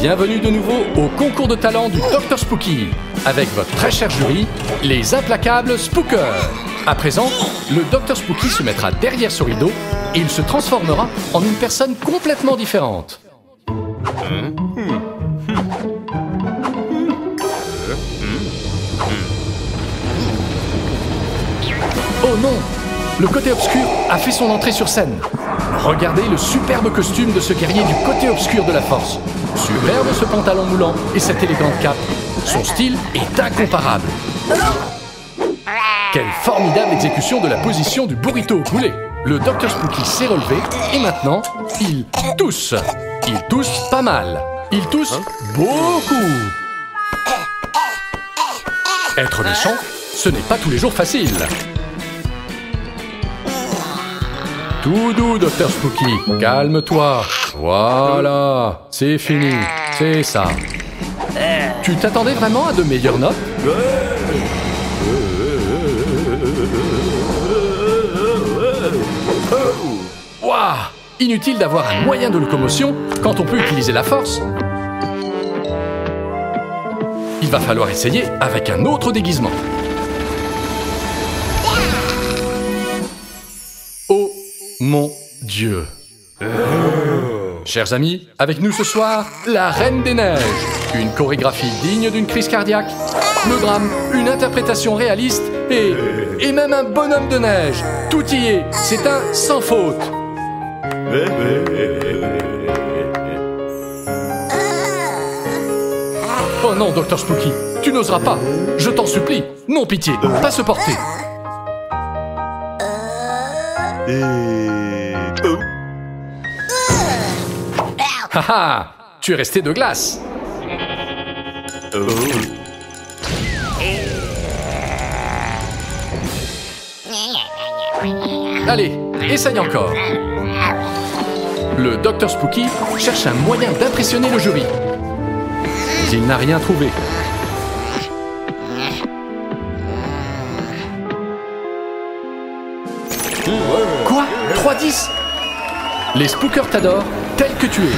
Bienvenue de nouveau au concours de talent du Dr Spooky, avec votre très cher jury, les implacables Spookers. À présent, le Dr Spooky se mettra derrière ce rideau et il se transformera en une personne complètement différente. Oh non! Le côté obscur a fait son entrée sur scène. Regardez le superbe costume de ce guerrier du côté obscur de la force. Superbe ce pantalon moulant et cette élégante cape. Son style est incomparable. Quelle formidable exécution de la position du burrito au poulet. Le Dr Spooky s'est relevé et maintenant, il tousse. Il tousse pas mal. Il tousse beaucoup. Être méchant, ce n'est pas tous les jours facile. Tout doux, Dr Spooky. Calme-toi. Voilà. C'est fini. C'est ça. Tu t'attendais vraiment à de meilleures notes? Waouh! Inutile d'avoir un moyen de locomotion quand on peut utiliser la force. Il va falloir essayer avec un autre déguisement. Oh mon Dieu! Chers amis, avec nous ce soir, la Reine des Neiges. Une chorégraphie digne d'une crise cardiaque, le drame, une interprétation réaliste et même un bonhomme de neige. Tout y est, c'est un sans faute. Oh non, Dr Spooky, tu n'oseras pas. Je t'en supplie. Non, pitié, pas se porter. Haha, tu es resté de glace. Allez, essaye encore. Le Dr Spooky cherche un moyen d'impressionner le jury. Mais il n'a rien trouvé. Quoi? 3-10? Les Spookers t'adorent tel que tu es.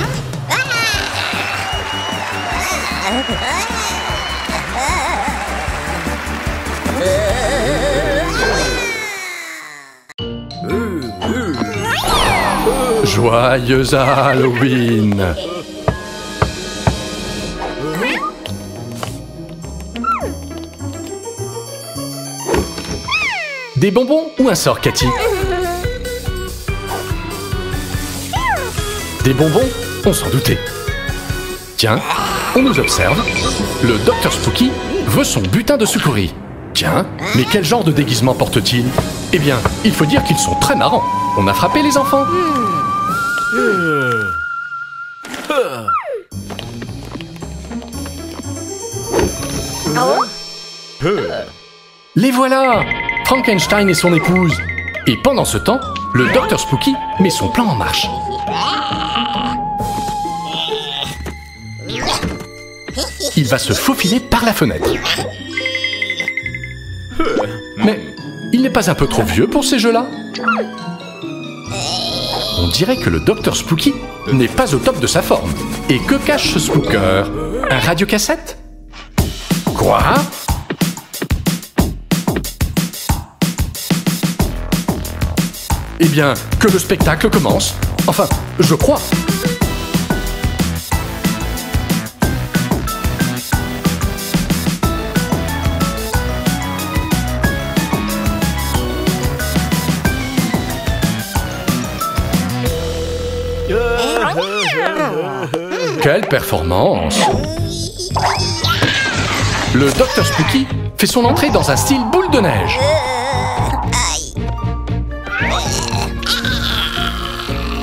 Joyeux Halloween! Des bonbons ou un sort, Cathy? Des bonbons? On s'en doutait. Tiens, on nous observe. Le Dr Spooky veut son butin de sucrerie. Tiens, mais quel genre de déguisement porte-t-il? Eh bien, il faut dire qu'ils sont très marrants. On a frappé les enfants. Les voilà! Frankenstein et son épouse. Et pendant ce temps, le Dr Spooky met son plan en marche. Il va se faufiler par la fenêtre. Mais il n'est pas un peu trop vieux pour ces jeux-là? On dirait que le Dr Spooky n'est pas au top de sa forme. Et que cache ce spooker? Un radiocassette? Quoi? Eh bien, que le spectacle commence. Enfin, je crois. Quelle performance! Le Dr Spooky fait son entrée dans un style boule de neige.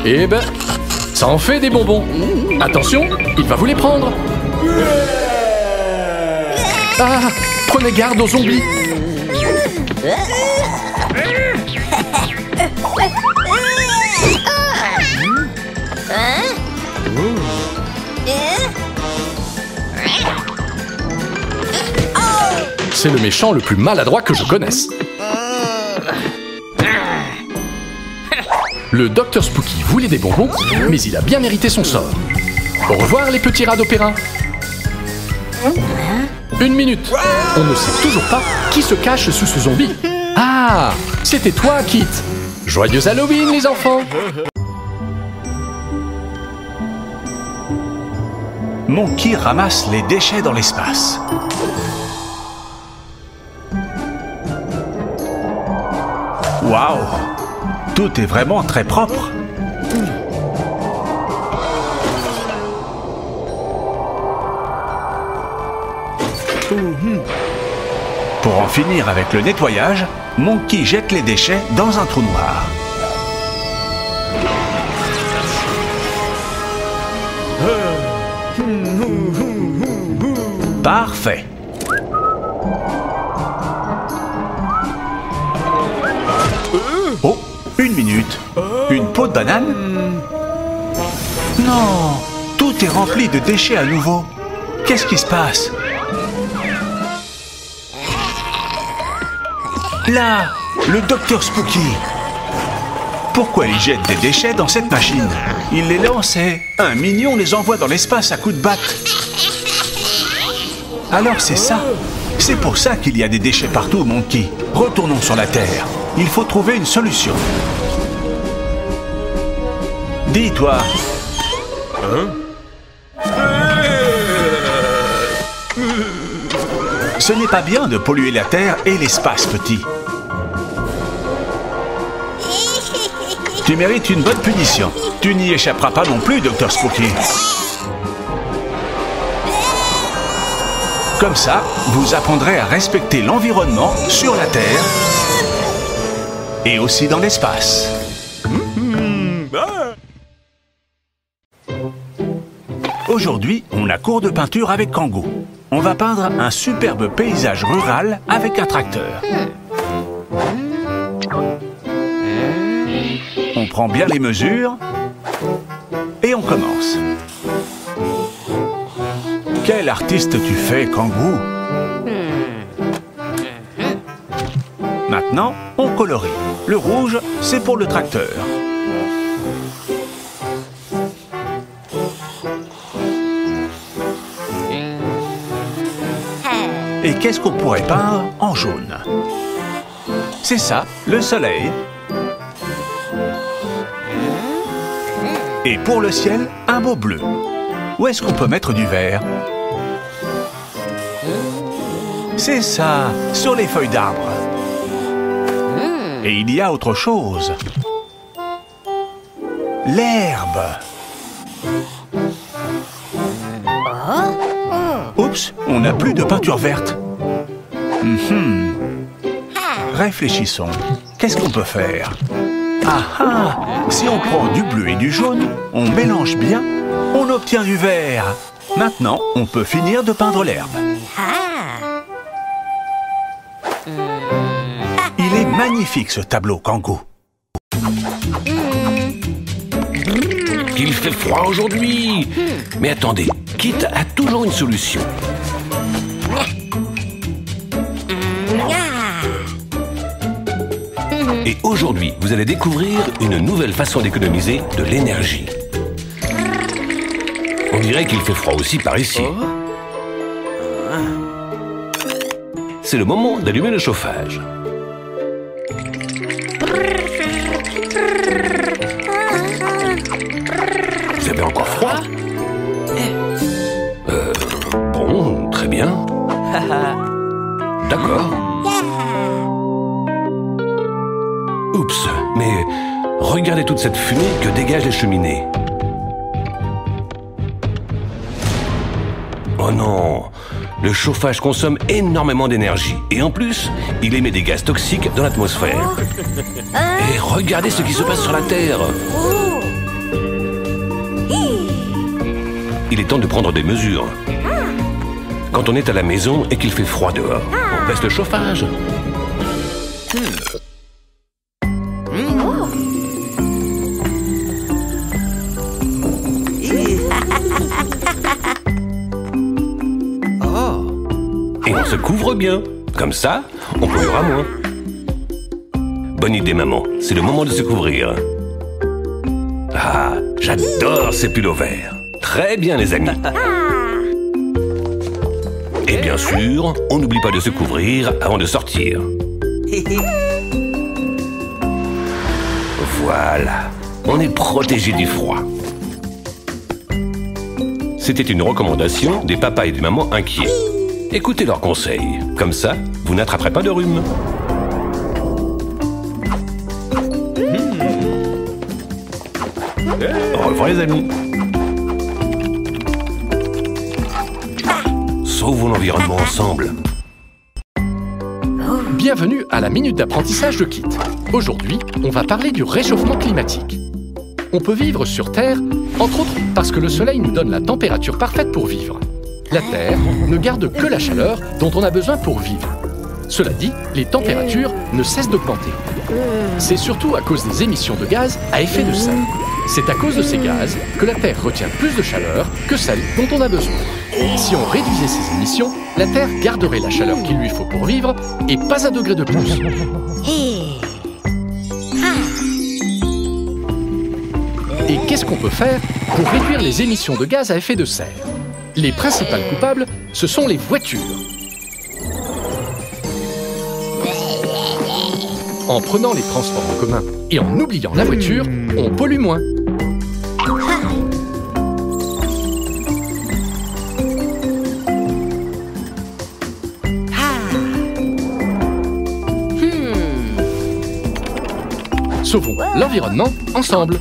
Eh ben, ça en fait des bonbons. Attention, il va vous les prendre. Ah, prenez garde aux zombies. C'est le méchant le plus maladroit que je connaisse. Le Dr Spooky voulait des bonbons, mais il a bien mérité son sort. Au revoir les petits rats d'opéra. 1 minute. On ne sait toujours pas qui se cache sous ce zombie. Ah, c'était toi, Kit. Joyeux Halloween, les enfants. Monkey ramasse les déchets dans l'espace. Waouh! Tout est vraiment très propre. Pour en finir avec le nettoyage, Monkey jette les déchets dans un trou noir. Parfait. Oh, 1 minute. Une peau de banane? Non, tout est rempli de déchets à nouveau. Qu'est-ce qui se passe? Là, le Dr Spooky. Pourquoi il jette des déchets dans cette machine? Il les lance et un mignon les envoie dans l'espace à coups de batte. Alors c'est ça. C'est pour ça qu'il y a des déchets partout, Monkey. Retournons sur la Terre. Il faut trouver une solution. Dis-toi. Ce n'est pas bien de polluer la Terre et l'espace, petit. Tu mérites une bonne punition. Tu n'y échapperas pas non plus, Dr Spooky. Comme ça, vous apprendrez à respecter l'environnement sur la Terre et aussi dans l'espace. Aujourd'hui, on a cours de peinture avec Kangoo. On va peindre un superbe paysage rural avec un tracteur. On prend bien les mesures et on commence. Quel artiste tu fais, Kangoo? Maintenant, on colorie. Le rouge, c'est pour le tracteur. Et qu'est-ce qu'on pourrait peindre en jaune? C'est ça, le soleil. Et pour le ciel, un beau bleu. Où est-ce qu'on peut mettre du vert? C'est ça, sur les feuilles d'arbre. Et il y a autre chose. L'herbe. Oups, on n'a plus de peinture verte. Réfléchissons. Qu'est-ce qu'on peut faire? Ah ah! Si on prend du bleu et du jaune, on mélange bien, on obtient du vert. Maintenant, on peut finir de peindre l'herbe. Il est magnifique ce tableau, Kangoo. Il fait froid aujourd'hui. Mais attendez, Kit a toujours une solution. Et aujourd'hui, vous allez découvrir une nouvelle façon d'économiser de l'énergie. On dirait qu'il fait froid aussi par ici. C'est le moment d'allumer le chauffage. Vous avez encore froid? Bon, très bien. D'accord. Oups, mais regardez toute cette fumée que dégagent les cheminées. Oh non, le chauffage consomme énormément d'énergie. Et en plus, il émet des gaz toxiques dans l'atmosphère. Et regardez ce qui se passe sur la Terre. Il est temps de prendre des mesures. Quand on est à la maison et qu'il fait froid dehors, on baisse le chauffage. Et on se couvre bien. Comme ça, on polluera moins. Bonne idée, maman. C'est le moment de se couvrir. Ah, j'adore ces pulls verts. Très bien, les amis. Et bien sûr, on n'oublie pas de se couvrir avant de sortir. Voilà, on est protégé du froid. C'était une recommandation des papas et des mamans inquiets. Écoutez leurs conseils, comme ça, vous n'attraperez pas de rhume. Au revoir les amis. Sauvons l'environnement ensemble. Bienvenue à la Minute d'apprentissage de Kit. Aujourd'hui, on va parler du réchauffement climatique. On peut vivre sur Terre, entre autres parce que le Soleil nous donne la température parfaite pour vivre. La Terre ne garde que la chaleur dont on a besoin pour vivre. Cela dit, les températures ne cessent d'augmenter. C'est surtout à cause des émissions de gaz à effet de serre. C'est à cause de ces gaz que la Terre retient plus de chaleur que celle dont on a besoin. Si on réduisait ces émissions, la Terre garderait la chaleur qu'il lui faut pour vivre et pas un degré de plus. Et qu'est-ce qu'on peut faire pour réduire les émissions de gaz à effet de serre? Les principales coupables, ce sont les voitures. En prenant les transports en commun et en oubliant la voiture, on pollue moins. Sauvons l'environnement ensemble.